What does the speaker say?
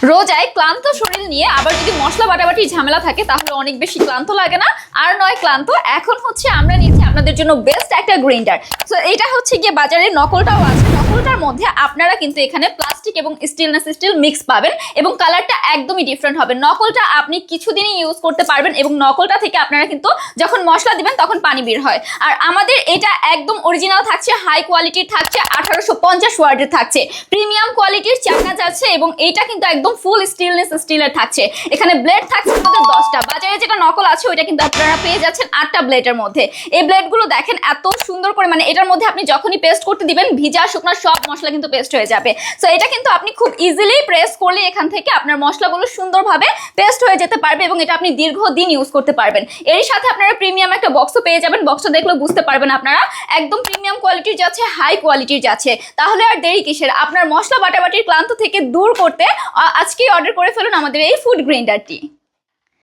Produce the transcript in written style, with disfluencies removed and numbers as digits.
রোজায় ক্লান্ত শরীর নিয়ে আবার যদি মশলা বাটাবাটির ঝামেলা থাকে তাহলে অনেক বেশি ক্লান্ত লাগে না, আর নয় ক্লান্ত। এখন হচ্ছে আমরা নিচ্ছি আপনাদের জন্য বেস্ট একটা গ্রাইন্ডার। তো এটা হচ্ছে গিয়ে বাজারে নকলটাও আছে, নকলটার মধ্যে আপনারা কিন্তু এখানে প্লাস্টিক এবং স্টেনলেস স্টিল মিক্স পাবেন এবং কালারটা একদমই ডিফারেন্ট হবে। নকলটা আপনি কিছুদিনই ইউজ করতে পারবেন এবং নকলটা থেকে আপনারা কিন্তু যখন মশলা দিবেন তখন পানি বের হয়। আর আমাদের এটা একদম অরিজিনাল থাকছে, হাই কোয়ালিটির থাকছে, 1850 ওয়াটের থাকছে, প্রিমিয়াম কোয়ালিটির চাকনা যাচ্ছে এবং এইটা কিন্তু একদম ফুল স্টেনলেস স্টিলের থাকছে। এখানে ব্লেড থাকছে আমাদের 10টা, বাজারে যেটা নকল আছে ওইটা কিন্তু আপনারা পেয়ে যাচ্ছেন 8টা ব্লেডের মধ্যে। এই ব্লেডগুলো দেখেন এত সুন্দর করে, মানে এটার মধ্যে আপনি যখনই পেস্ট করতে দিবেন ভিজা শুকনো সব মশলা কিন্তু পেস্ট হয়ে যাবে। সো এটা কিন্তু আপনি খুব ইজিলি প্রেস করলে এখান থেকে আপনার মশলাগুলো সুন্দরভাবে পেস্ট হয়ে যেতে পারবে এবং এটা আপনি দীর্ঘদিন ইউজ করতে পারবেন। এর সাথে আপনারা প্রিমিয়াম একটা বক্সও পেয়ে যাবেন, বক্সটা দেখলে বুঝতে পারবেন আপনারা একদম প্রিমিয়াম কোয়ালিটির যাচ্ছে, হাই কোয়ালিটির যাচ্ছে। তাহলে আর দেরি কিসের, আপনার মশলা বাটাবাটির ক্লান্ত থেকে দূর করতে আজকেই অর্ডার করে ফেলুন আমাদের এই ফুড গ্রাইন্ডারটি।